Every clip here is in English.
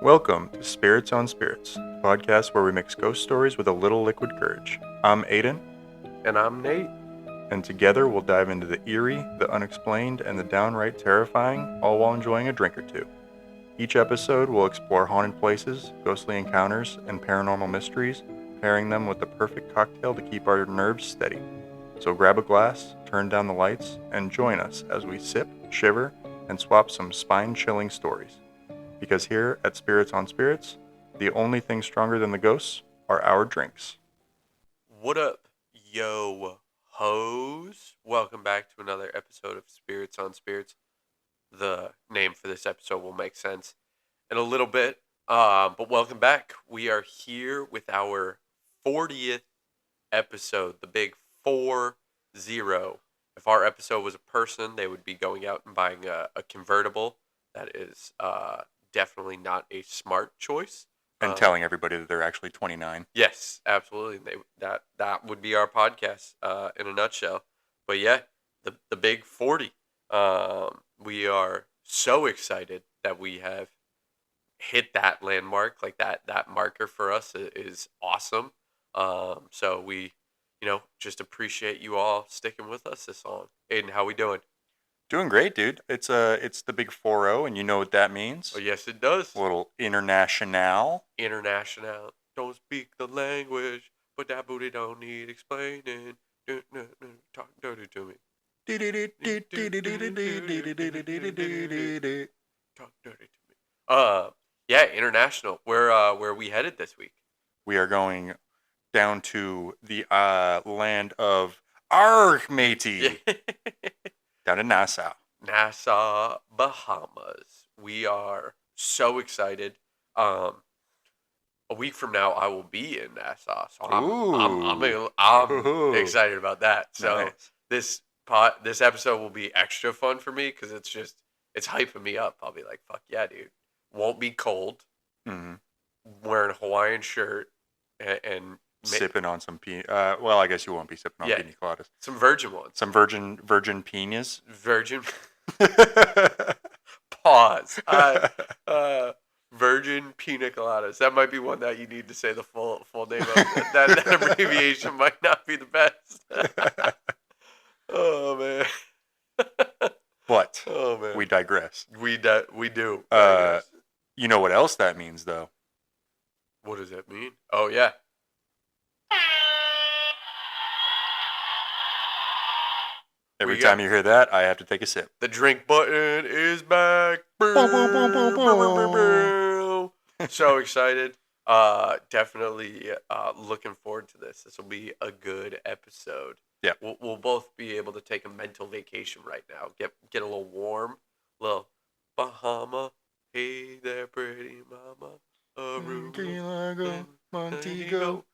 Welcome to Spirits on Spirits, the podcast where we mix ghost stories with a little liquid courage. I'm Aiden, And I'm Nate. and together we'll dive into the eerie, the unexplained, and the downright terrifying, all while enjoying a drink or two. Each episode will explore haunted places, ghostly encounters, and paranormal mysteries, pairing them with the perfect cocktail to keep our nerves steady. So grab a glass, turn down the lights, and join us as we sip, shiver, and swap some spine-chilling stories. Because here at Spirits on Spirits, the only thing stronger than the ghosts are our drinks. What up, yo hoes? Welcome back to another episode of Spirits on Spirits. The name for this episode will make sense in a little bit. But welcome back. We are here with our 40th episode, the big 4-0. If our episode was a person, they would be going out and buying a convertible. That is definitely not a smart choice. And telling everybody that they're actually 29. Yes, absolutely. That would be our podcast in a nutshell. But yeah, the big 40. We are so excited that we have hit that landmark. Like that marker for us is awesome. So we, just appreciate you all sticking with us this long. Aiden, how we doing? Doing great, dude. It's the big 4-0, and you know what that means. Oh, yes, it does. A little international. International. Don't speak the language, but that booty don't need explaining. Talk dirty to me. Talk dirty to me. Yeah, international. Where are we headed this week? We are going down to the land of Arg, matey. Down in Nassau. Nassau, Bahamas. We are so excited. A week from now, I will be in Nassau, so I'm excited about that. So nice. this episode will be extra fun for me because it's hyping me up. I'll be like, fuck yeah, dude. Won't be cold. Mm-hmm. Wearing a Hawaiian shirt and sipping on some well, I guess you won't be sipping on pina coladas. Some virgin ones. Some virgin pinas. Virgin. Pause. Virgin pina coladas. That might be one that you need to say the full name of. That abbreviation might not be the best. Oh man. But oh man, we digress. We do. You know what else that means, though? What does that mean? Oh yeah. Every time you hear that, I have to take a sip. The drink button is back. So excited. Definitely looking forward to this. This will be a good episode. Yeah. We'll both be able to take a mental vacation right now. Get a little warm. Little Bahama. Hey there, pretty mama. Aruba, Montego.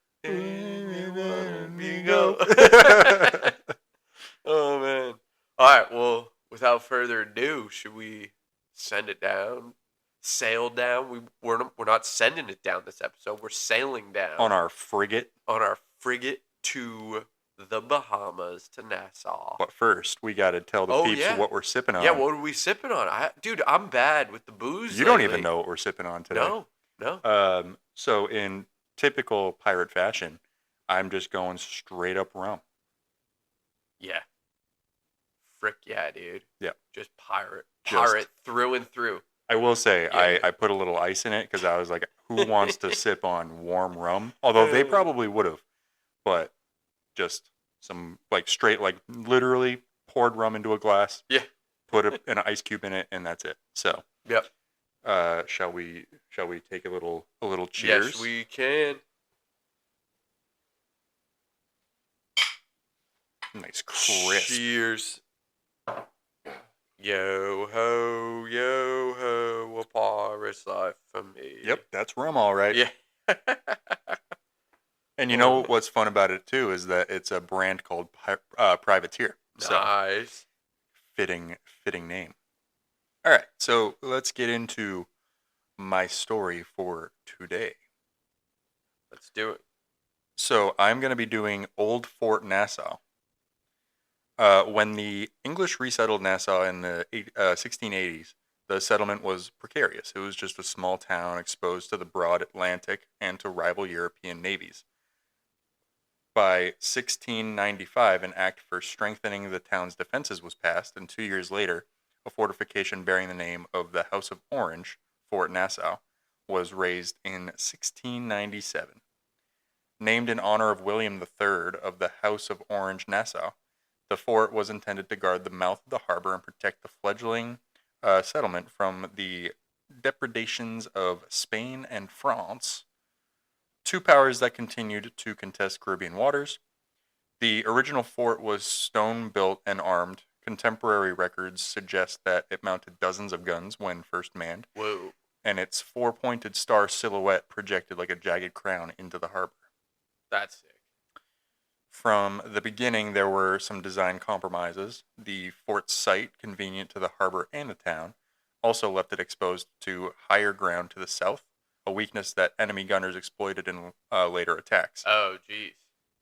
Oh man! All right. Well, without further ado, should we send it down? Sail down? We're not sending it down this episode. We're sailing down on our frigate. To the Bahamas, to Nassau. But first, we got to tell the peeps what we're sipping on. Yeah, what are we sipping on? Dude, I'm bad with the booze. You don't even know what we're sipping on today. No. So in typical pirate fashion, I'm just going straight up rum. Yeah. Frick yeah, dude. Yeah. Just pirate through and through. I will say, I put a little ice in it because I was like, who wants to sip on warm rum? Although they probably would have. But just some, straight, literally poured rum into a glass. Yeah. Put an ice cube in it, and that's it. So. Yep. Shall we take a little cheers? Yes, we can. Nice crisp. Cheers. Yo ho, a pirate's life for me. Yep, that's rum, all right. Yeah. And you know what's fun about it too is that it's a brand called Privateer. So, nice. Fitting name. All right, so let's get into my story for today. Let's do it. So I'm going to be doing Old Fort Nassau. When the English resettled Nassau in the 1680s, The settlement was precarious. It was just a small town exposed to the broad Atlantic and to rival European navies. By 1695, an act for strengthening the town's defenses was passed, and 2 years later, a fortification bearing the name of the House of Orange, Fort Nassau, was raised in 1697. Named in honor of William III of the House of Orange Nassau, the fort was intended to guard the mouth of the harbor and protect the fledgling settlement from the depredations of Spain and France, two powers that continued to contest Caribbean waters. The original fort was stone-built and armed. Contemporary records suggest that it mounted dozens of guns when first manned, Whoa. and its four-pointed star silhouette projected like a jagged crown into the harbor. That's sick. From the beginning, there were some design compromises. The fort's site, convenient to the harbor and the town, also left it exposed to higher ground to the south, a weakness that enemy gunners exploited in later attacks. Oh, jeez.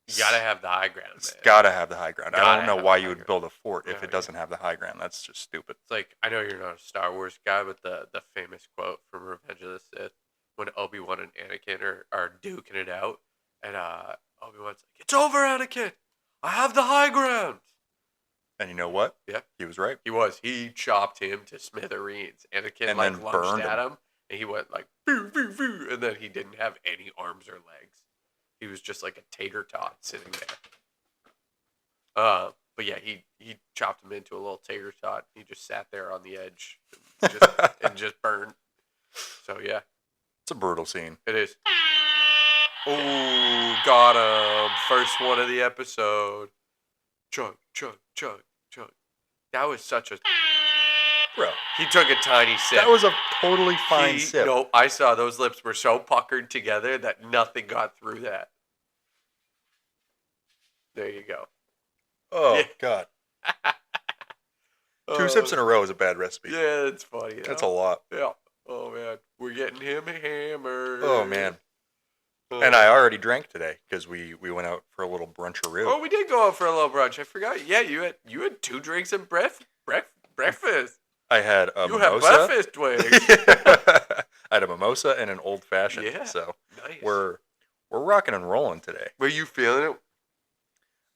You gotta have the high ground, It's man. gotta have the high ground. I Gotta don't know have why the you high would build a fort if Yeah, it doesn't have the high ground. That's just stupid. It's like, I know you're not a Star Wars guy, but the famous quote from Revenge of the Sith, when Obi-Wan and Anakin are duking it out, and Obi-Wan's like, "It's over, Anakin! I have the high ground!" And you know what? Yeah. He was right. He chopped him to smithereens. Anakin, And like, then lunged burned at him. him, and he went like, "Boo, boo, boo," and then he didn't have any arms or legs. He was just like a tater tot sitting there. But yeah, he chopped him into a little tater tot. He just sat there on the edge and just burned. So yeah, It's a brutal scene. it is. Oh, got him. First one of the episode. Chug, chug, chug, chug. That was such a... Bro, He took a tiny sip. that was a totally fine sip. No, I saw those lips were so puckered together that nothing got through that. There you go. Oh, Yeah. God. 2 sips in a row is a bad recipe. Yeah, it's funny. That's a lot. Yeah. Oh, man. We're getting him hammered. Oh, man. Oh. And I already drank today because we went out for a little brunch-a-roo. Oh, we did go out for a little brunch. I forgot. Yeah, you had 2 drinks and breakfast. I had a You mimosa. have breakfast drinks. I had a mimosa and an old fashioned. Yeah. So Nice. we're rocking and rolling today. Were you feeling it?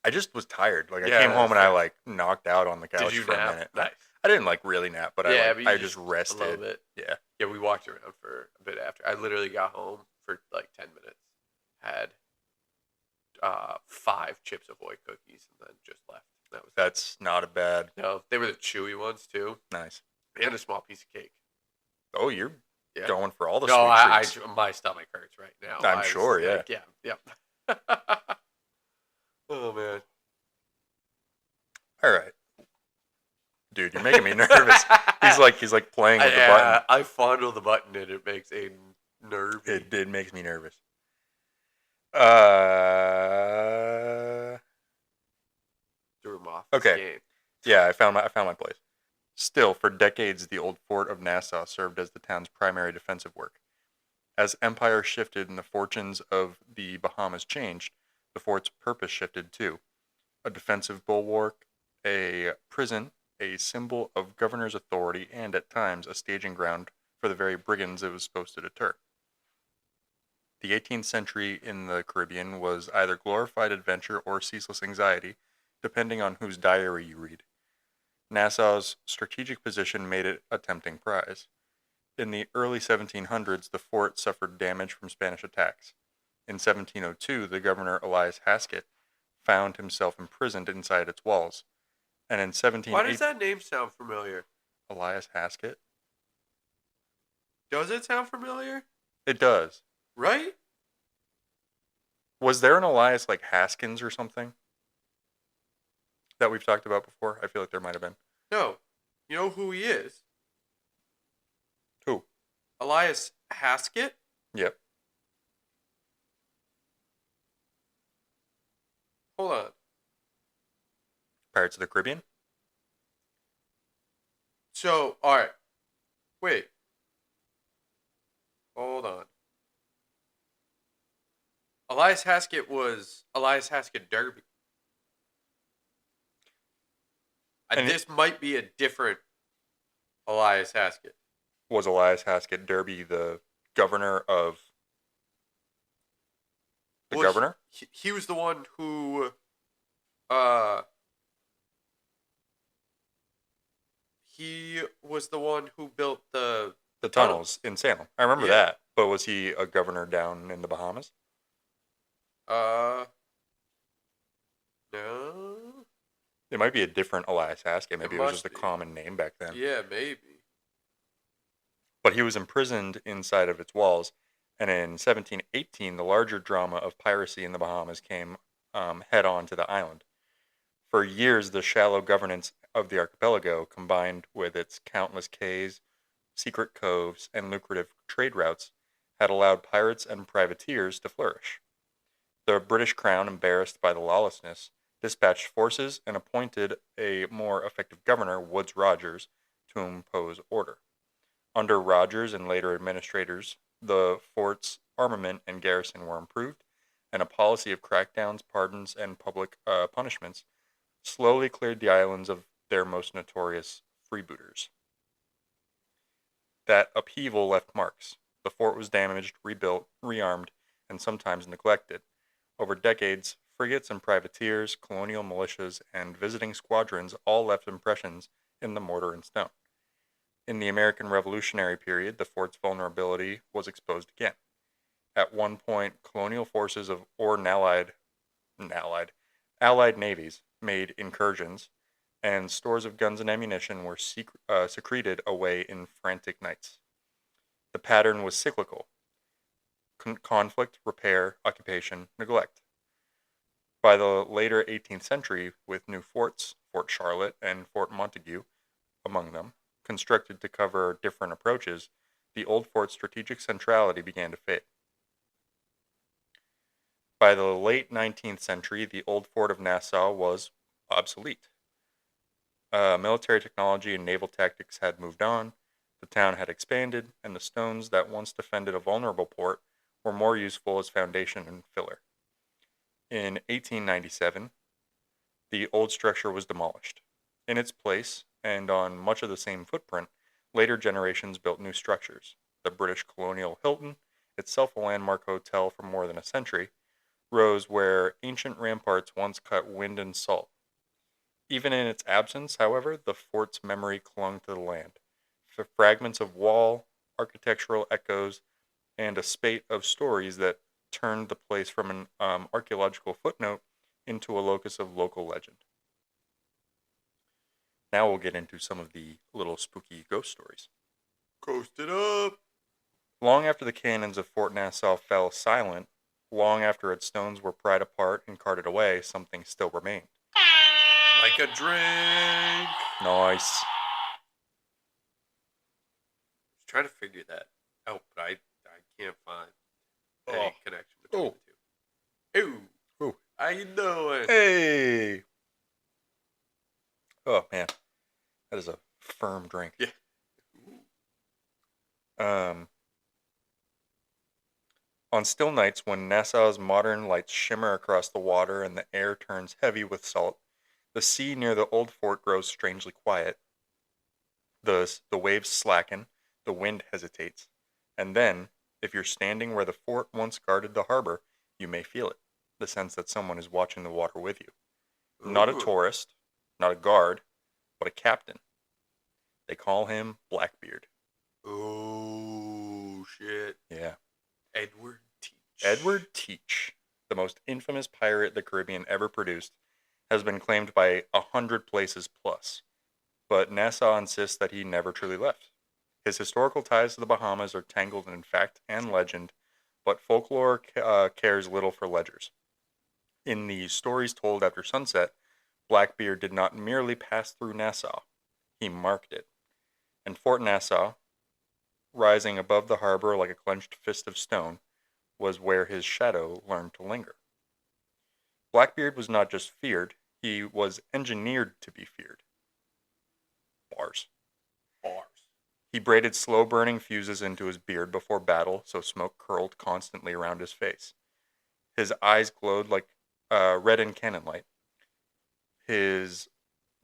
I just was tired. Like Yeah, I came home and I fair. like knocked out on the couch Did you for nap? a minute. Nice. I didn't like really nap, but Yeah, but you I just A rested. little bit. Yeah. Yeah, we walked around for a bit after. I literally got home for like 10 minutes. Had 5 Chips Ahoy cookies and then just left. That was That's not a bad. No, they were the chewy ones too, Nice. and a small piece of cake. Oh, you're Yeah. going for all the No, sweet treats. my stomach hurts right now. I'm I was sure, yeah. like, yeah. Oh man. All right. Dude, you're making me nervous. He's like playing with the button. I fondle the button and it makes a nervy. It makes me nervous. Threw him off. Okay. This game. Yeah, I found my place. Still, for decades, the old fort of Nassau served as the town's primary defensive work. As empire shifted and the fortunes of the Bahamas changed, the fort's purpose shifted too. A defensive bulwark, a prison, a symbol of governor's authority, and at times a staging ground for the very brigands it was supposed to deter. The 18th century in the Caribbean was either glorified adventure or ceaseless anxiety, depending on whose diary you read. Nassau's strategic position made it a tempting prize. In the early 1700s, the fort suffered damage from Spanish attacks. In 1702, the governor Elias Haskett found himself imprisoned inside its walls. And in 17... Why does that name sound familiar? Elias Haskett? Does it sound familiar? It does. Right? Was there an Elias like Haskins or something that we've talked about before? I feel like there might have been. No. You know who he is? Who? Elias Haskett? Yep. Hold on. Pirates of the Caribbean? So, alright. Wait. Hold on. Elias Haskett was Elias Haskett Derby. And This might be a different Elias Haskett. was Elias Haskett Derby the governor of the Well, governor? he was the one who, uh, he was the one who built the Tunnels in Salem. I remember Yeah. that. But was he a governor down in the Bahamas? No. It might be a different Elias Haskett. Maybe it was just must a be. common name back then. Yeah, maybe. But he was imprisoned inside of its walls. And in 1718, the larger drama of piracy in the Bahamas came head on to the island. For years, the shallow governance of the archipelago, combined with its countless cays, secret coves, and lucrative trade routes, had allowed pirates and privateers to flourish. The British Crown, embarrassed by the lawlessness, dispatched forces and appointed a more effective governor, Woodes Rogers, to impose order. Under Rogers and later administrators, the fort's armament and garrison were improved, and a policy of crackdowns, pardons, and public punishments slowly cleared the islands of their most notorious freebooters. That upheaval left marks. The fort was damaged, rebuilt, rearmed, and sometimes neglected. Over decades, frigates and privateers, colonial militias, and visiting squadrons all left impressions in the mortar and stone. In the American Revolutionary period, the fort's vulnerability was exposed again. At one point, colonial forces of allied navies made incursions, and stores of guns and ammunition were secreted away in frantic nights. The pattern was cyclical: conflict, repair, occupation, neglect. By the later 18th century, with new forts, Fort Charlotte and Fort Montague among them, constructed to cover different approaches, the old fort's strategic centrality began to fade. By the late 19th century, the old fort of Nassau was obsolete. Military technology and naval tactics had moved on, the town had expanded, and the stones that once defended a vulnerable port were more useful as foundation and filler. In 1897, the old structure was demolished. In its place, and on much of the same footprint, later generations built new structures. The British colonial Hilton, itself a landmark hotel for more than a century, rose where ancient ramparts once cut wind and salt. Even in its absence, however, the fort's memory clung to the land. Fragments of wall, architectural echoes, and a spate of stories that turned the place from an archaeological footnote into a locus of local legend. Now we'll get into some of the little spooky ghost stories. Coast it up. Long after the cannons of Fort Nassau fell silent, long after its stones were pried apart and carted away, something still remained. Like a drink. Nice. I was trying to figure that out, but I can't find any Oh. connection between Oh. the two. Ooh. Ooh. How you doing? Hey! Oh, man. That is a firm drink. Yeah. On still nights when Nassau's modern lights shimmer across the water and the air turns heavy with salt, the sea near the old fort grows strangely quiet. The waves slacken, the wind hesitates, and then, if you're standing where the fort once guarded the harbor, you may feel it, the sense that someone is watching the water with you. Not a Ooh. tourist, not a guard, but a captain. They call him Blackbeard. Oh, shit. Yeah. Edward Teach. Edward Teach, the most infamous pirate the Caribbean ever produced, has been claimed by 100 places plus, but Nassau insists that he never truly left. His historical ties to the Bahamas are tangled in fact and legend, but folklore cares little for ledgers. In the Stories Told After Sunset, Blackbeard did not merely pass through Nassau, he marked it. And Fort Nassau, rising above the harbor like a clenched fist of stone, was where his shadow learned to linger. Blackbeard was not just feared, he was engineered to be feared. Bars. He braided slow-burning fuses into his beard before battle, so smoke curled constantly around his face. His eyes glowed like red in cannon light. His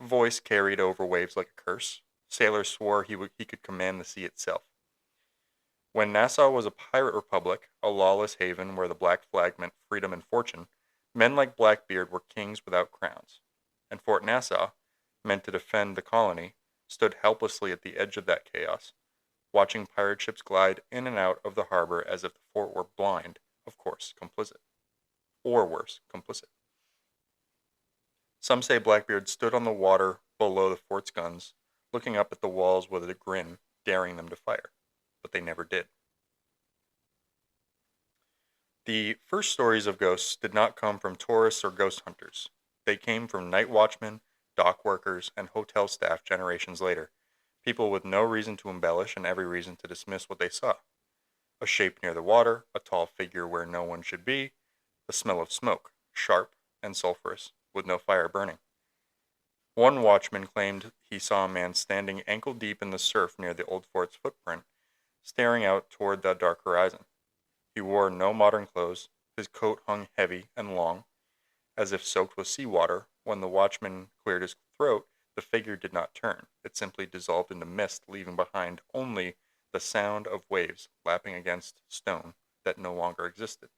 voice carried over waves like a curse. Sailors swore he could command the sea itself. When Nassau was a pirate republic, a lawless haven where the black flag meant freedom and fortune, men like Blackbeard were kings without crowns. And Fort Nassau, meant to defend the colony, stood helplessly at the edge of that chaos, watching pirate ships glide in and out of the harbor as if the fort were blind, of course, complicit. Or worse, complicit. Some say Blackbeard stood on the water below the fort's guns, looking up at the walls with a grin, daring them to fire. But they never did. The first stories of ghosts did not come from tourists or ghost hunters. They came from night watchmen, dock workers, and hotel staff generations later, people with no reason to embellish and every reason to dismiss what they saw. A shape near the water, a tall figure where no one should be, the smell of smoke, sharp and sulphurous, with no fire burning. One watchman claimed he saw a man standing ankle deep in the surf near the old fort's footprint, staring out toward the dark horizon. He wore no modern clothes. His coat hung heavy and long, as if soaked with seawater. When the watchman cleared his throat, the figure did not turn. It simply dissolved into mist, leaving behind only the sound of waves lapping against stone that no longer existed.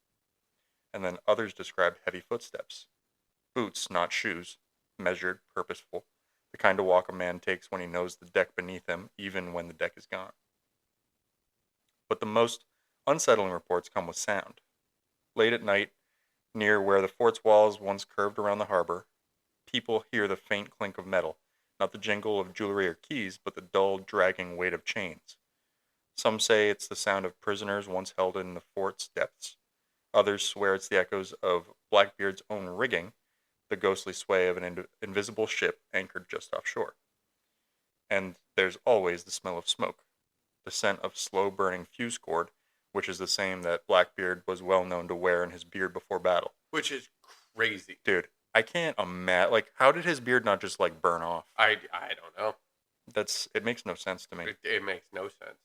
And then others described heavy footsteps. Boots, not shoes, measured, purposeful, the kind of walk a man takes when he knows the deck beneath him, even when the deck is gone. But the most unsettling reports come with sound. Late at night, near where the fort's walls once curved around the harbor, people hear the faint clink of metal, not the jingle of jewelry or keys, but the dull, dragging weight of chains. Some say it's the sound of prisoners once held in the fort's depths. Others swear it's the echoes of Blackbeard's own rigging, the ghostly sway of an invisible ship anchored just offshore. And there's always the smell of smoke, the scent of slow-burning fuse cord, which is the same that Blackbeard was well known to wear in his beard before battle. Which is crazy. Dude, I can't imagine, how did his beard not just, burn off? I don't know. It makes no sense to me. It makes no sense.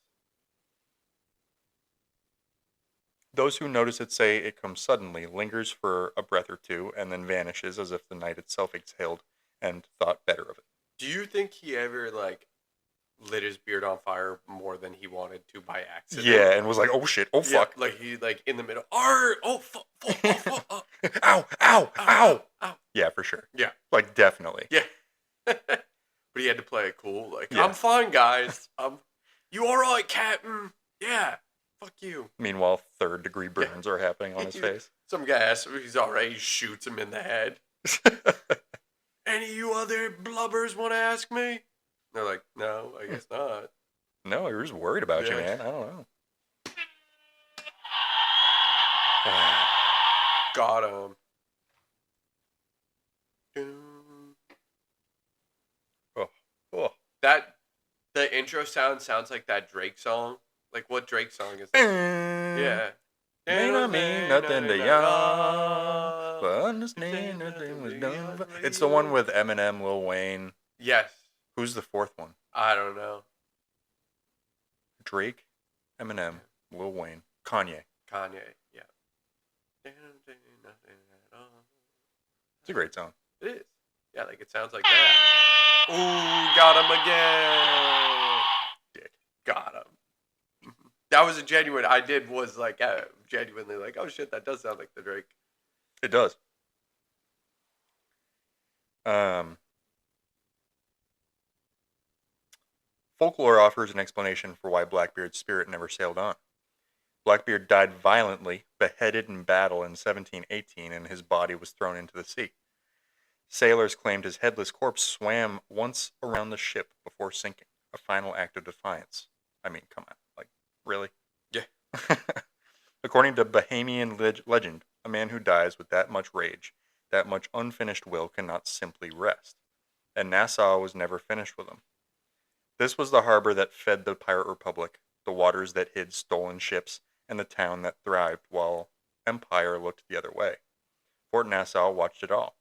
Those who notice it say it comes suddenly, lingers for a breath or two, and then vanishes as if the night itself exhaled and thought better of it. Do you think he ever, lit his beard on fire more than he wanted to by accident? Yeah, and was like, oh shit, oh fuck. Yeah, he, in the middle, oh fuck, ow, ow, ow, ow. Yeah, for sure. Yeah. Definitely. Yeah. But he had to play it cool. Yeah. I'm fine, guys. You alright, Captain? Yeah. Fuck you. Meanwhile, third-degree burns are happening on his face. Some guy asks him if he's alright, he shoots him in the head. Any of you other blubbers want to ask me? They're like, no, I guess not. No, you're just worried about you, man. I don't know. Got him. Oh. The intro sounds like that Drake song. What Drake song is that? Yeah. May not mean nothing to y'all, but understand nothing was done. It's the one with Eminem, Lil Wayne. Yes. Who's the fourth one? I don't know. Drake, Eminem, Lil Wayne, Kanye. Yeah. It's a great song. It is. Yeah, it sounds like that. Ooh, got him again. Dick. Got him. That was a genuine. Genuinely oh shit, that does sound like the Drake. It does. Folklore offers an explanation for why Blackbeard's spirit never sailed on. Blackbeard died violently, beheaded in battle in 1718, and his body was thrown into the sea. Sailors claimed his headless corpse swam once around the ship before sinking, a final act of defiance. I mean, come on, really? Yeah. According to Bahamian legend, a man who dies with that much rage, that much unfinished will, cannot simply rest. And Nassau was never finished with him. This was the harbor that fed the pirate republic, the waters that hid stolen ships, and the town that thrived while empire looked the other way. Fort Nassau watched it all.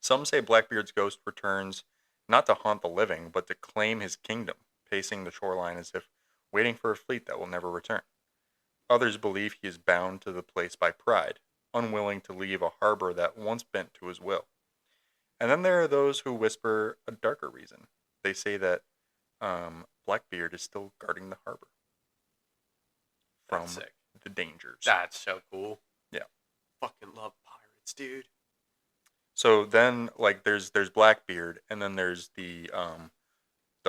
Some say Blackbeard's ghost returns not to haunt the living, but to claim his kingdom, pacing the shoreline as if waiting for a fleet that will never return. Others believe he is bound to the place by pride, unwilling to leave a harbor that once bent to his will. And then there are those who whisper a darker reason. They say that Blackbeard is still guarding the harbor. from sick. the dangers. That's so cool. Yeah. Fucking love pirates, dude. So then, like, there's Blackbeard, and then there's the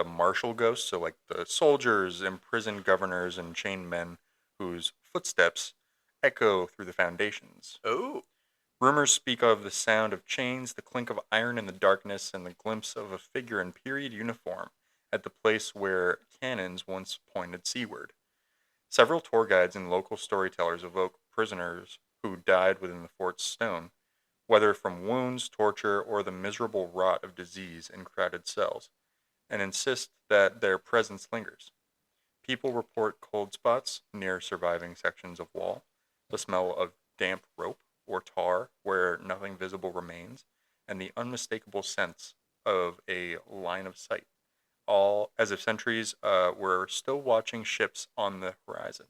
martial ghosts, so like the soldiers, imprisoned governors, and chained men whose footsteps echo through the foundations. Oh. Rumors speak of the sound of chains, the clink of iron in the darkness, and the glimpse of a figure in period uniform at the place where cannons once pointed seaward. Several tour guides and local storytellers evoke prisoners who died within the fort's stone, whether from wounds, torture, or the miserable rot of disease in crowded cells, and insist that their presence lingers. People report cold spots near surviving sections of wall, the smell of damp rope or tar where nothing visible remains, and the unmistakable sense of a line of sight, all as if sentries were still watching ships on the horizon.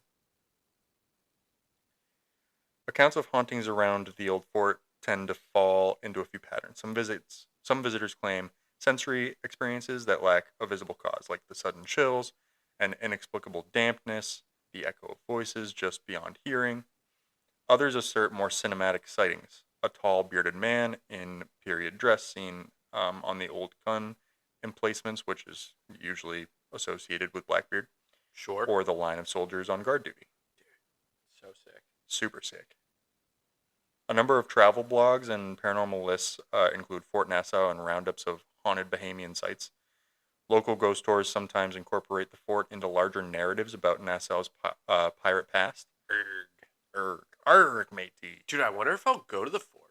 Accounts of hauntings around the old fort tend to fall into a few patterns. Some visitors claim sensory experiences that lack a visible cause, like the sudden chills, an inexplicable dampness, the echo of voices just beyond hearing. Others assert more cinematic sightings, a tall bearded man in period dress seen on the old gun emplacements, which is usually associated with Blackbeard, Sure. or the line of soldiers on guard duty. So sick. Super sick. A number of travel blogs and paranormal lists include Fort Nassau and roundups of haunted Bahamian sites. Local ghost tours sometimes incorporate the fort into larger narratives about Nassau's pirate past. Arg, matey. Dude, I wonder if I'll go to the fort.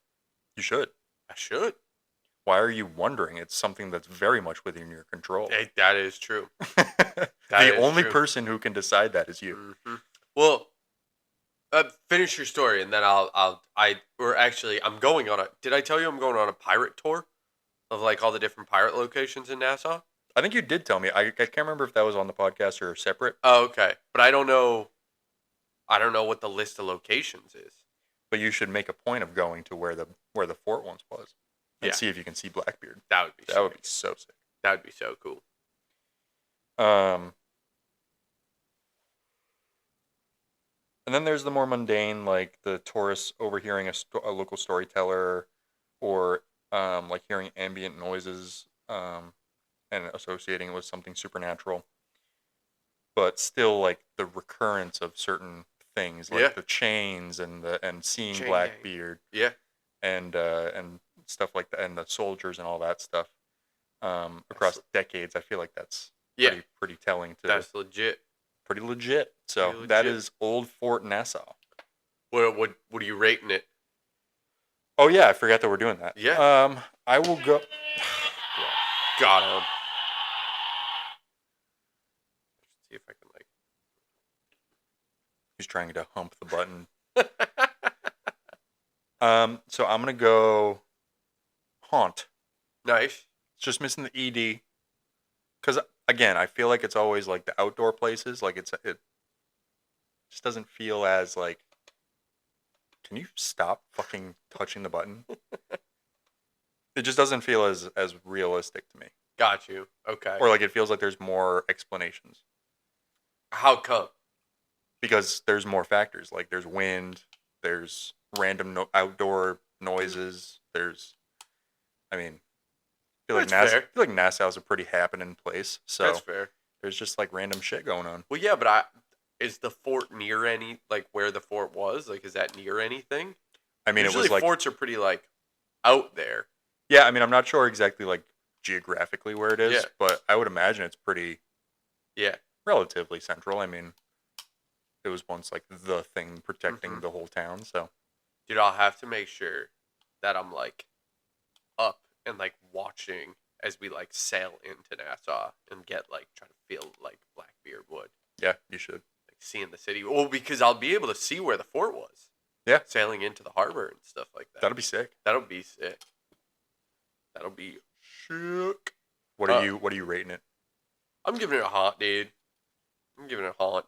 You should. I should. Why are you wondering? It's something that's very much within your control. That is true. The only person who can decide that is you. Mm-hmm. Well, finish your story, and then I'm going on a. Did I tell you I'm going on a pirate tour of like all the different pirate locations in Nassau? I think you did tell me. I can't remember if that was on the podcast or separate. Oh, okay. But I don't know. I don't know what the list of locations is. But you should make a point of going to where the fort once was, and Yeah. see if you can see Blackbeard. That would be. That would be so sick. That would be so cool. And then there's the more mundane, like the tourists overhearing a local storyteller, or like hearing ambient noises and associating it with something supernatural. But still, like the recurrence of certain things, like the chains and seeing Chain Blackbeard, Yeah. and stuff like that, and the soldiers and all that stuff across decades. I feel like that's pretty telling. That's legit. Pretty legit. So that is Old Fort Nassau. What are you rating it? Oh yeah, I forgot that we're doing that. Yeah. I will go. Got him. See if I can like. He's trying to hump the button. So I'm gonna go haunt. Nice. It's just missing the ED. Because again, I feel like it's always like the outdoor places. Like it just doesn't feel as like. Can you stop fucking touching the button? It just doesn't feel as realistic to me. Got you. Okay. Or like it feels like there's more explanations. How come? Because there's more factors. Like there's wind, there's random outdoor noises. I feel like Nassau's a pretty happening place. So that's fair. There's just like random shit going on. Well, yeah, but is the fort near any, like where the fort was? Like, is that near anything? I mean, usually it was like forts are pretty like out there. Yeah, I mean, I'm not sure exactly like geographically where it is, but I would imagine it's pretty relatively central. I mean, it was once like the thing protecting the whole town, so. Dude, I'll have to make sure that I'm like up and like watching as we like sail into Nassau and get like try to feel like Blackbeard would. Yeah, you should. Like seeing the city. Well, because I'll be able to see where the fort was. Yeah. Sailing into the harbor and stuff like that. That'll be sick. That'll be sick. That'll be sick. What are you rating it? I'm giving it a haunt, dude. I'm giving it a haunt.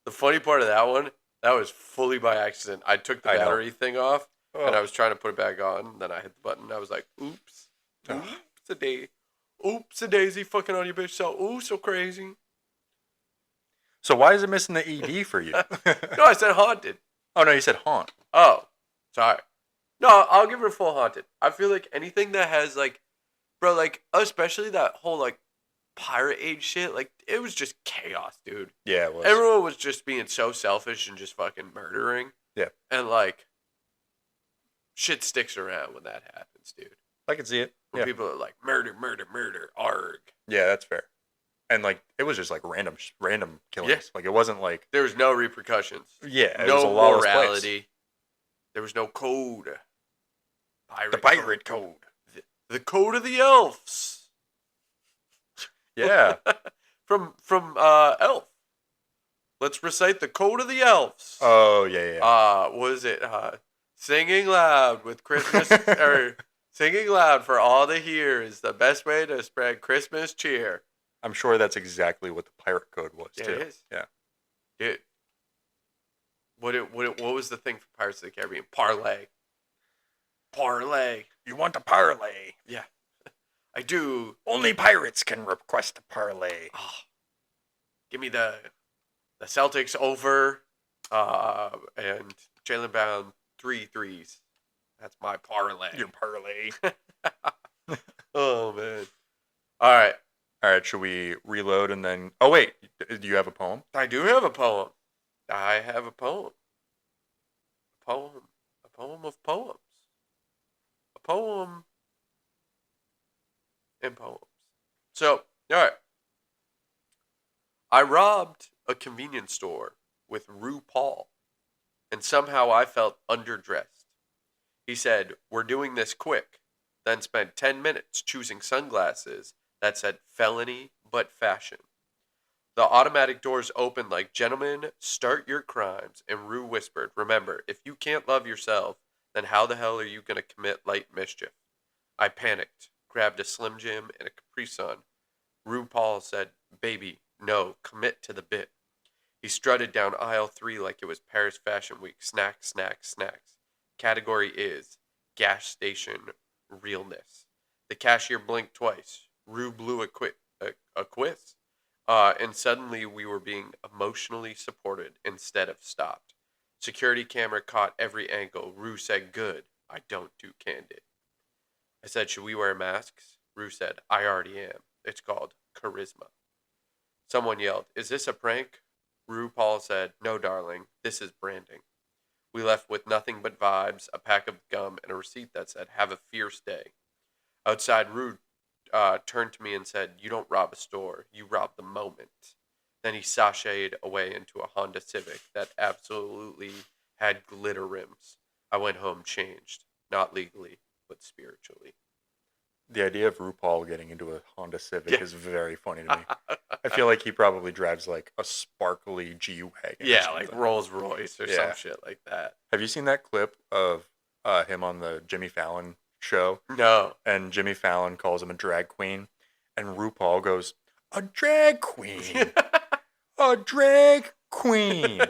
The funny part of that one, that was fully by accident. I took the battery thing off, and I was trying to put it back on. Then I hit the button. I was like, oops. Oops a day. Oops a daisy, fucking on your bitch so crazy. So why is it missing the ED for you? No, I said haunted. Oh, no, you said haunt. Oh, sorry. No, I'll give it a full haunted. I feel like anything that has, like, bro, like, especially that whole, like, pirate age shit, like, it was just chaos, dude. Yeah, it was. Everyone was just being so selfish and just fucking murdering. Yeah. And, like, shit sticks around when that happens, dude. I can see it. When people are like, murder, arg. Yeah, that's fair. And, like, it was just, like, random killings. Yeah. Like, it wasn't, like... There was no repercussions. Yeah, it no was a lawless morality. place. There was no code. The pirate code. The code of the elves. Yeah. from Elf. Let's recite the code of the elves. Oh, yeah. What is it? Singing loud with Christmas... or singing loud for all to hear is the best way to spread Christmas cheer. I'm sure that's exactly what the pirate code was, too. It is. Yeah. Dude. What was the thing for Pirates of the Caribbean? Parlay. You want a parlay? Yeah. I do. Only pirates can request a parlay. Oh, give me the Celtics over and Jalen Brown 3 threes. That's my parlay. Your parlay. Oh, man. All right. All right, should we reload and then... Oh, wait. Do you have a poem? I do have a poem. I have a poem. A poem of poems. A poem and poems. So, all right. I robbed a convenience store with RuPaul, and somehow I felt underdressed. He said, "We're doing this quick," then spent 10 minutes choosing sunglasses that said felony but fashion. The automatic doors opened like, "Gentlemen, start your crimes," and Rue whispered, "Remember, if you can't love yourself, then how the hell are you going to commit light mischief?" I panicked, grabbed a Slim Jim and a Capri Sun. RuPaul said, "Baby, no, commit to the bit." He strutted down aisle 3 like it was Paris Fashion Week. Snacks, snacks, snacks. Category is gas station realness. The cashier blinked twice. Rue blew a quiz. And suddenly we were being emotionally supported instead of stopped. Security camera caught every angle. Rue said, "Good. I don't do candid." I said, "Should we wear masks?" Rue said, "I already am. It's called charisma." Someone yelled, "Is this a prank?" RuPaul said, "No, darling. This is branding." We left with nothing but vibes, a pack of gum, and a receipt that said, "Have a fierce day." Outside, Rue turned to me and said, "You don't rob a store. You rob the moment." Then he sashayed away into a Honda Civic that absolutely had glitter rims. I went home changed. Not legally, but spiritually. The idea of RuPaul getting into a Honda Civic is very funny to me. I feel like he probably drives like a sparkly G-Wagon. Yeah, like Rolls Royce or some shit like that. Have you seen that clip of him on the Jimmy Fallon show? No. And Jimmy Fallon calls him a drag queen. And RuPaul goes, "A drag queen. A drag queen."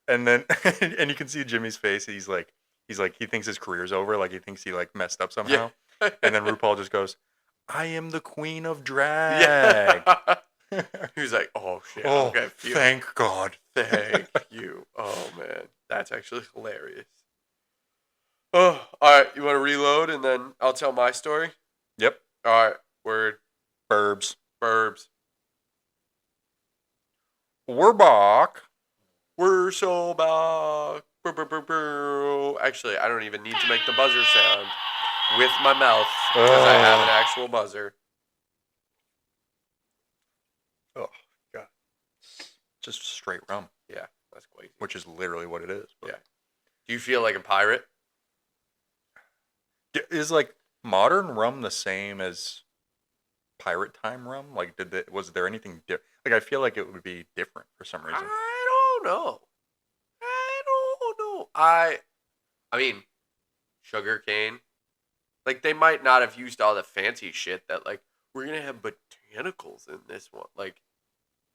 And then, and you can see Jimmy's face. He's like, he thinks his career's over. Like, he thinks he like messed up somehow. Yeah. And then RuPaul just goes, "I am the queen of drag." Yeah. He's like, "Oh, shit. Oh, Okay, thank God. Thank you." Oh, man. That's actually hilarious. Oh, all right. You want to reload and then I'll tell my story? Yep. All right. Word. Burbs. We're back. We're so back. Actually, I don't even need to make the buzzer sound with my mouth because I have an actual buzzer. Oh, God. Just straight rum. Yeah, that's crazy. Which is literally what it is. Yeah. Do you feel like a pirate? Is like modern rum the same as pirate time rum? Like, was there anything different? Like, I feel like it would be different for some reason. I don't know. I mean, sugarcane. Like, they might not have used all the fancy shit that, like, we're gonna have botanicals in this one. Like,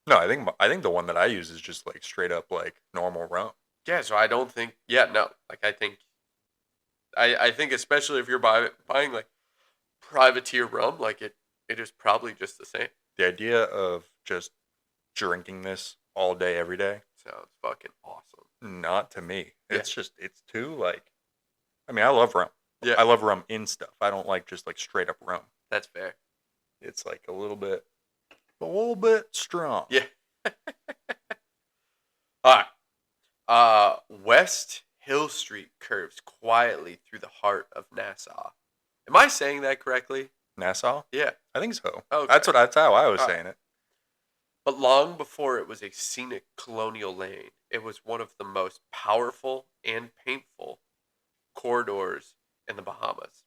no, I think the one that I use is just like straight up like normal rum. Yeah, so I don't think. Yeah, no. Like, I think especially if you're buying like privateer rum, like It is probably just the same. The idea of just drinking this all day, every day, Sounds fucking awesome. not to me. Yeah. It's too like, I mean, I love rum. Yeah. I love rum in stuff. I don't like just like straight up rum. That's fair. It's like a little bit strong. Yeah. All right. West Hill Street curves quietly through the heart of Nassau. Am I saying that correctly? Nassau? Yeah. I think so. Okay. That's how I was All saying it. But long before it was a scenic colonial lane, it was one of the most powerful and painful corridors in the Bahamas.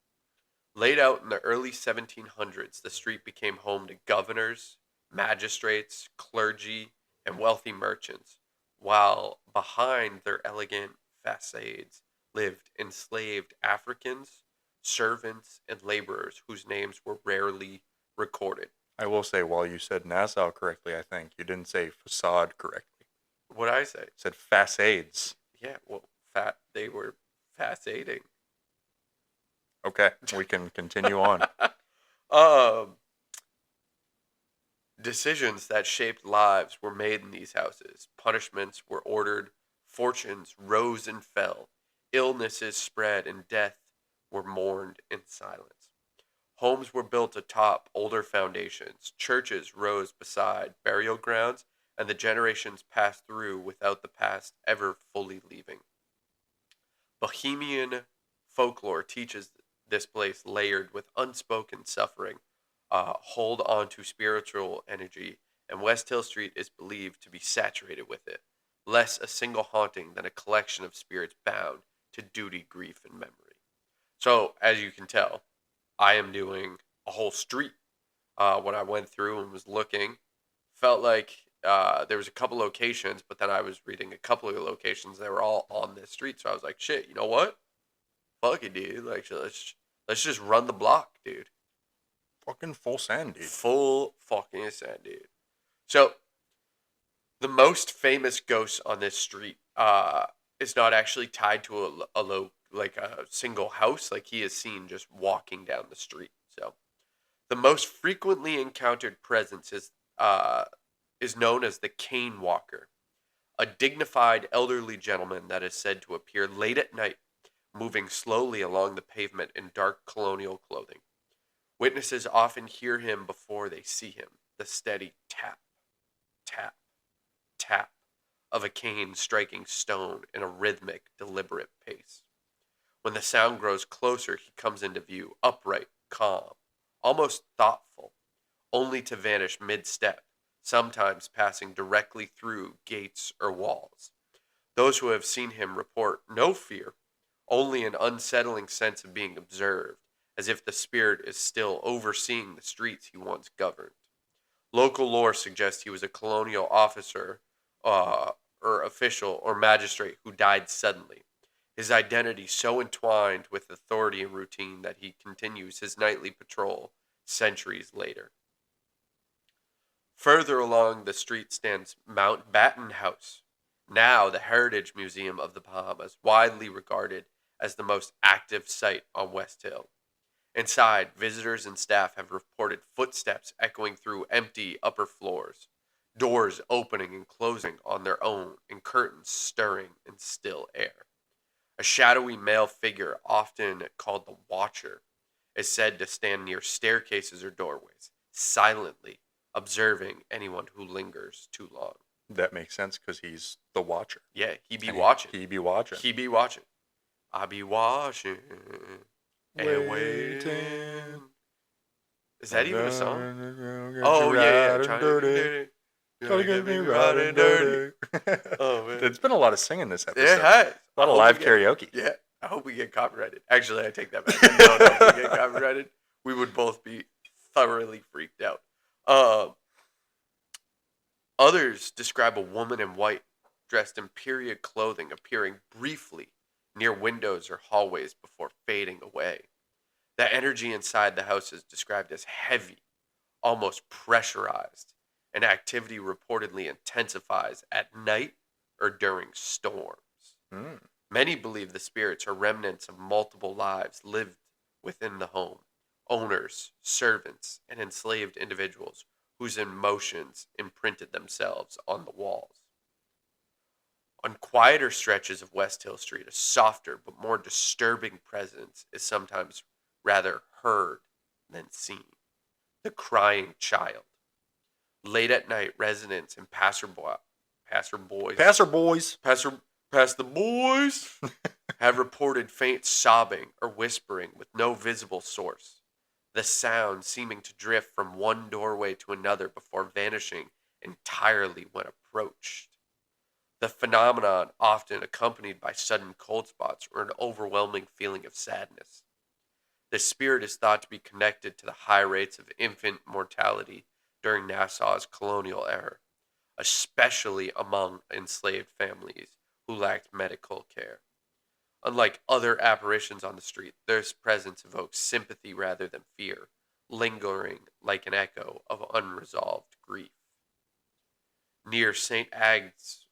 Laid out in the early 1700s, the street became home to governors, magistrates, clergy, and wealthy merchants, while behind their elegant facades lived enslaved Africans, servants, and laborers whose names were rarely recorded. I will say, while you said Nassau correctly, I think you didn't say facade correctly. What'd I say? You said facades. Yeah, well, they were fascinating. Okay, we can continue on. Um, Decisions that shaped lives were made in these houses. Punishments were ordered. Fortunes rose and fell. Illnesses spread, and death were mourned in silence. Homes were built atop older foundations. Churches rose beside burial grounds, and the generations passed through without the past ever fully leaving. Bohemian folklore teaches this place layered with unspoken suffering, hold on to spiritual energy, and West Hill Street is believed to be saturated with it, less a single haunting than a collection of spirits bound to duty, grief, and memory. So, as you can tell, I am doing a whole street. When I went through and was looking, felt like there was a couple locations, but then I was reading a couple of locations that were all on this street. So I was like, shit, you know what? Fuck it, dude. Like, let's just run the block, dude. Fucking full send, dude. Full fucking send, dude. So the most famous ghost on this street is not actually tied to a single house. Like, he is seen just walking down the street. So the most frequently encountered presence is known as the cane walker, a dignified elderly gentleman that is said to appear late at night, moving slowly along the pavement in dark colonial clothing. Witnesses often hear him before they see him, the steady tap, tap, tap of a cane striking stone in a rhythmic, deliberate pace. When the sound grows closer, he comes into view, upright, calm, almost thoughtful, only to vanish mid-step, sometimes passing directly through gates or walls. Those who have seen him report no fear, only an unsettling sense of being observed, as if the spirit is still overseeing the streets he once governed. Local lore suggests he was a colonial officer, or official or magistrate who died suddenly. His identity so entwined with authority and routine that he continues his nightly patrol centuries later. Further along the street stands Mount Batten House, now the Heritage Museum of the Bahamas, widely regarded as the most active site on West Hill. Inside, visitors and staff have reported footsteps echoing through empty upper floors, doors opening and closing on their own, and curtains stirring in still air. A shadowy male figure, often called the Watcher, is said to stand near staircases or doorways, silently observing anyone who lingers too long. That makes sense because he's the watcher. Yeah, he be And watching. He be watching. He be watching. I be watching and waiting. Is that even a song? Oh, yeah. Trying to get dirty. Gonna get me right and dirty. Oh, man. There's been a lot of singing this episode. Yeah, hi. A lot of live karaoke. Yeah, I hope we get copyrighted. Actually, I take that back. I don't know if we get copyrighted. We would both be thoroughly freaked out. Others describe a woman in white, dressed in period clothing, appearing briefly near windows or hallways before fading away. The energy inside the house is described as heavy, almost pressurized, and activity reportedly intensifies at night or during storms. Many believe the spirits are remnants of multiple lives lived within the home, owners, servants, and enslaved individuals whose emotions imprinted themselves on the walls. On quieter stretches of West Hill Street, a softer but more disturbing presence is sometimes rather heard than seen. The crying child. Late at night, residents and passerboys, pass the boys, have reported faint sobbing or whispering with no visible source. The sound seeming to drift from one doorway to another before vanishing entirely when approached. The phenomenon often accompanied by sudden cold spots or an overwhelming feeling of sadness. The spirit is thought to be connected to the high rates of infant mortality during Nassau's colonial era, especially among enslaved families who lacked medical care. Unlike other apparitions on the street, their presence evokes sympathy rather than fear, lingering like an echo of unresolved grief. Near St. Agnes?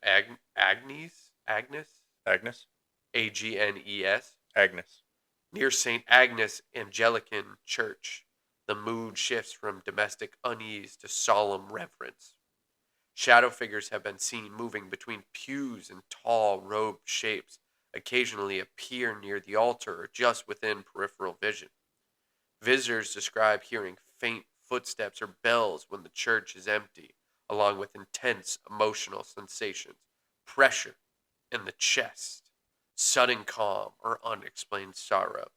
Agnes, Agnes. near St. Agnes Anglican Church, the mood shifts from domestic unease to solemn reverence. Shadow figures have been seen moving between pews and tall robed shapes occasionally appear near the altar or just within peripheral vision. Visitors describe hearing faint footsteps or bells when the church is empty, along with intense emotional sensations, pressure in the chest, sudden calm, or unexplained sorrow.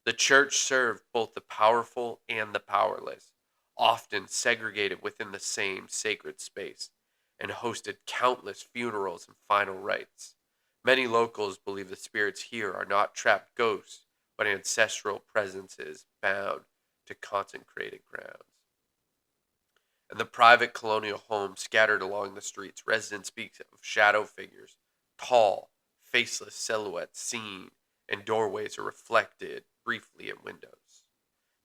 The church served both the powerful and the powerless, often segregated within the same sacred space, and hosted countless funerals and final rites. Many locals believe the spirits here are not trapped ghosts, but ancestral presences bound to consecrated grounds. In the private colonial homes scattered along the streets, residents speak of shadow figures, tall, faceless silhouettes seen in doorways or reflected briefly in windows.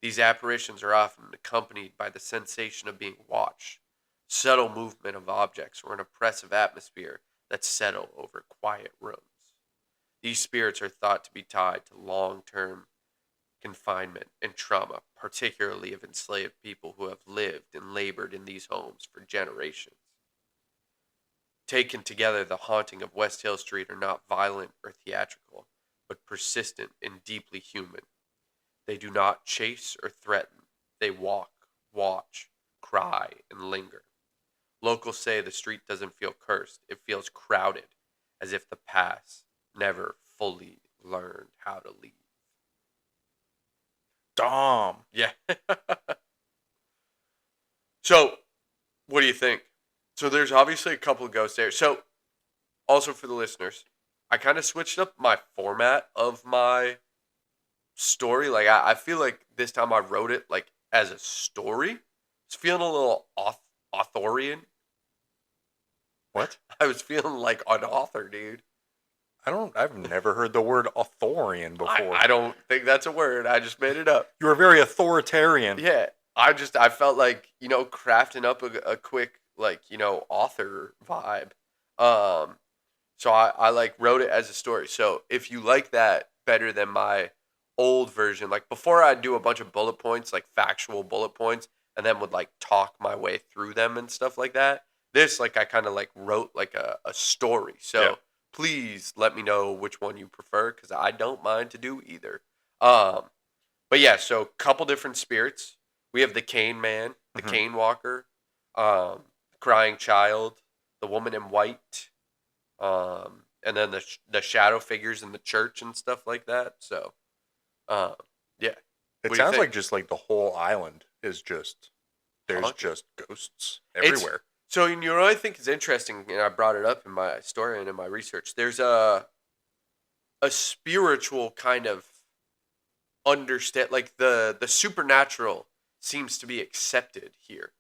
These apparitions are often accompanied by the sensation of being watched, subtle movement of objects, or an oppressive atmosphere that settle over quiet rooms. These spirits are thought to be tied to long-term confinement and trauma, particularly of enslaved people who have lived and labored in these homes for generations. Taken together, the haunting of West Hill Street are not violent or theatrical, but persistent and deeply human. They do not chase or threaten. They walk, watch, cry, and linger. Locals say the street doesn't feel cursed. It feels crowded, as if the past never fully learned how to leave. Dom. Yeah. So, what do you think? So, there's obviously a couple of ghosts there. So, also for the listeners, I kind of switched up my format of my story. Like, I feel like this time I wrote it like as a story. It's feeling a little authorian. What? I was feeling like an author, dude. I've never heard the word authorian before. I don't think that's a word. I just made it up. You were very authoritarian. Yeah. I felt like, crafting up a quick, author vibe. So I like wrote it as a story. So if you like that better than my old version, like before I'd do a bunch of bullet points, like factual bullet points, and then would like talk my way through them and stuff like that. This, like, I kind of like wrote like a story. So Yeah. please let me know which one you prefer, because I don't mind to do either. But yeah, so couple different spirits. We have the cane man, the cane walker, the crying child, the woman in white, and then the shadow figures in the church and stuff like that. So, yeah. It sounds like just like the whole island is just there's just ghosts everywhere. So, you know what I think is interesting, and I brought it up in my story and in my research. There's a spiritual kind of understand, like the supernatural seems to be accepted here.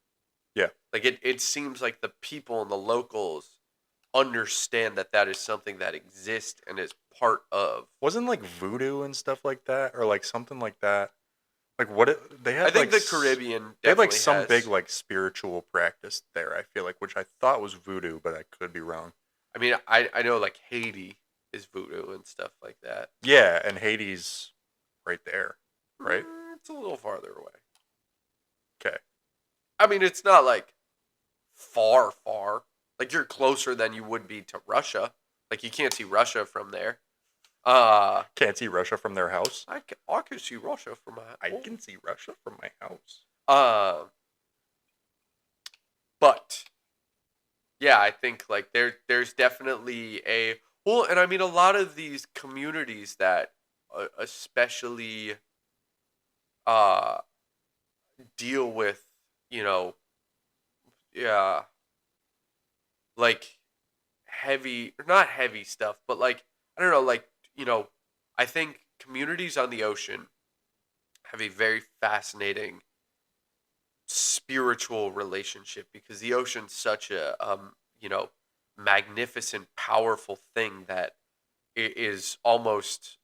Yeah. Like it seems like the people and the locals understand that is something that exists and is part of. Wasn't like voodoo and stuff like that, or like something like that? Like they had? I think like the Caribbean they had like definitely some has. big like spiritual practice there. I feel like, which I thought was voodoo, but I could be wrong. I mean, I know like Haiti is voodoo and stuff like that. Yeah, and Haiti's right there, right? It's a little farther away. Okay. I mean, it's not like far. Like you're closer than you would be to Russia. Like you can't see Russia from there. Can't see Russia from their house. I can see Russia from my. I can see Russia from my house. But yeah, I think like there's definitely and I mean a lot of these communities that especially deal with, you know, yeah, like not heavy stuff, but like I don't know, like, you know, I think communities on the ocean have a very fascinating spiritual relationship because the ocean's such a you know, magnificent, powerful thing that it is almost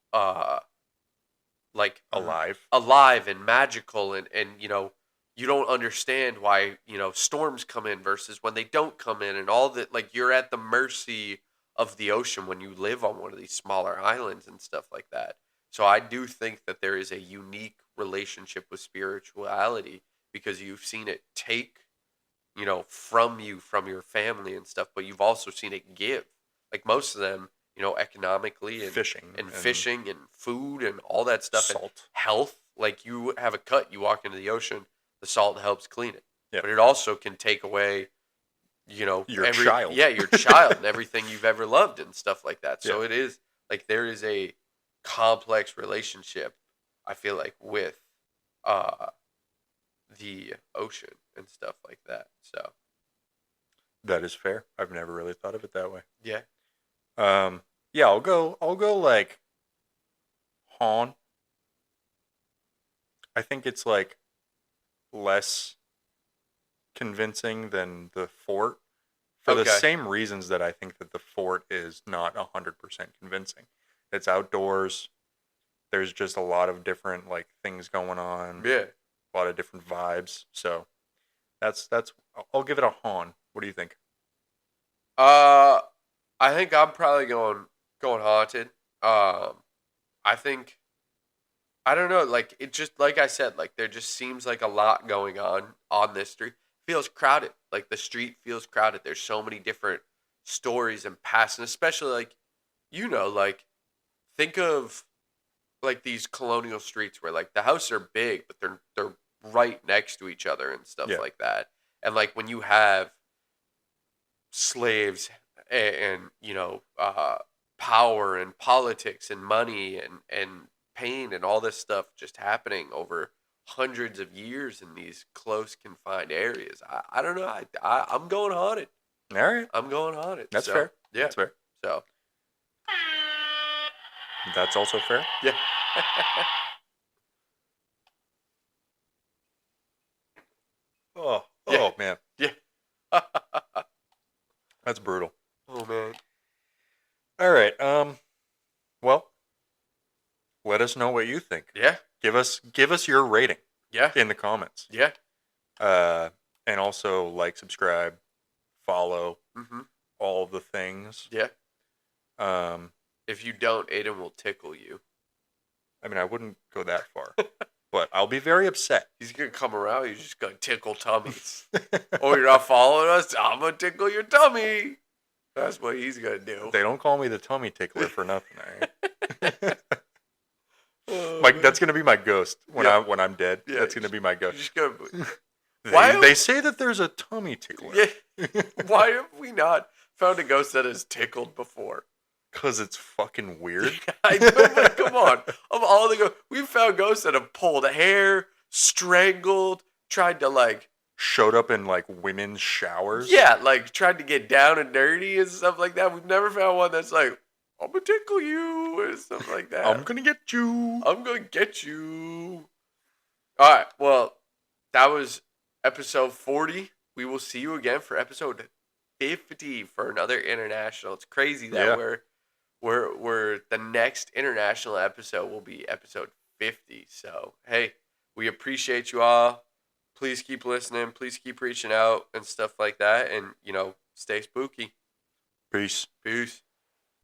like Alive. alive and magical, and you know, you don't understand why, you know, storms come in versus when they don't come in, and all that. Like you're at the mercy of the ocean when you live on one of these smaller islands and stuff like that. So I do think that there is a unique relationship with spirituality because you've seen it take, you know, from you, from your family and stuff, but you've also seen it give. Like most of them, you know, economically and fishing and food and all that stuff, salt, and health. Like you have a cut, you walk into the ocean, the salt helps clean it, yeah. But it also can take away, you know, your child, your child, and everything you've ever loved and stuff like that. So yeah. it is like there is a complex relationship, I feel like, with the ocean and stuff like that. So that is fair. I've never really thought of it that way. Yeah. Yeah, I'll go like Han. I think it's like less convincing than the fort for the same reasons that I think that the fort is not 100% convincing. It's outdoors. There's just a lot of different like things going on. Yeah. A lot of different vibes. So that's I'll give it a Han. What do you think? I think I'm probably going haunted. I think, I don't know, like it just, like I said, like there just seems like a lot going on this street. Feels crowded. Like the street feels crowded. There's so many different stories and past, and especially like, you know, like think of like these colonial streets where like the houses are big, but they're right next to each other and stuff like that. And like when you have slaves and you know, power and politics and money and pain and all this stuff just happening over hundreds of years in these close confined areas. I don't know. I'm going haunted. All right. I'm going haunted. That's fair. Yeah. That's fair. So that's also fair. Yeah. Oh man. Yeah. That's brutal. Oh man. All right. Well, let us know what you think. Yeah. Give us your rating. Yeah. In the comments. Yeah. And also like, subscribe, follow, all of the things. Yeah. If you don't, Aiden will tickle you. I mean, I wouldn't go that far, but I'll be very upset. He's gonna come around. He's just gonna tickle tummies. Oh, you're not following us? I'm gonna tickle your tummy. That's what he's gonna do. They don't call me the tummy tickler for nothing, all right? Like that's gonna be my ghost when I'm dead. Yeah, that's gonna be my ghost. Just gonna... They say that there's a tummy tickler. Yeah. Why have we not found a ghost that has tickled before? Because it's fucking weird. I know, but come on. Of all the ghosts, we've found ghosts that have pulled hair, strangled, tried to like... Showed up in like women's showers. Yeah, like tried to get down and dirty and stuff like that. We've never found one that's like, I'm gonna tickle you and stuff like that. I'm gonna get you. I'm gonna get you. All right, well, that was episode 40. We will see you again for episode 50 for another international. It's crazy that we're the next international episode will be episode 50. So, hey, we appreciate you all. Please keep listening. Please keep reaching out and stuff like that. And, you know, stay spooky. Peace. Peace.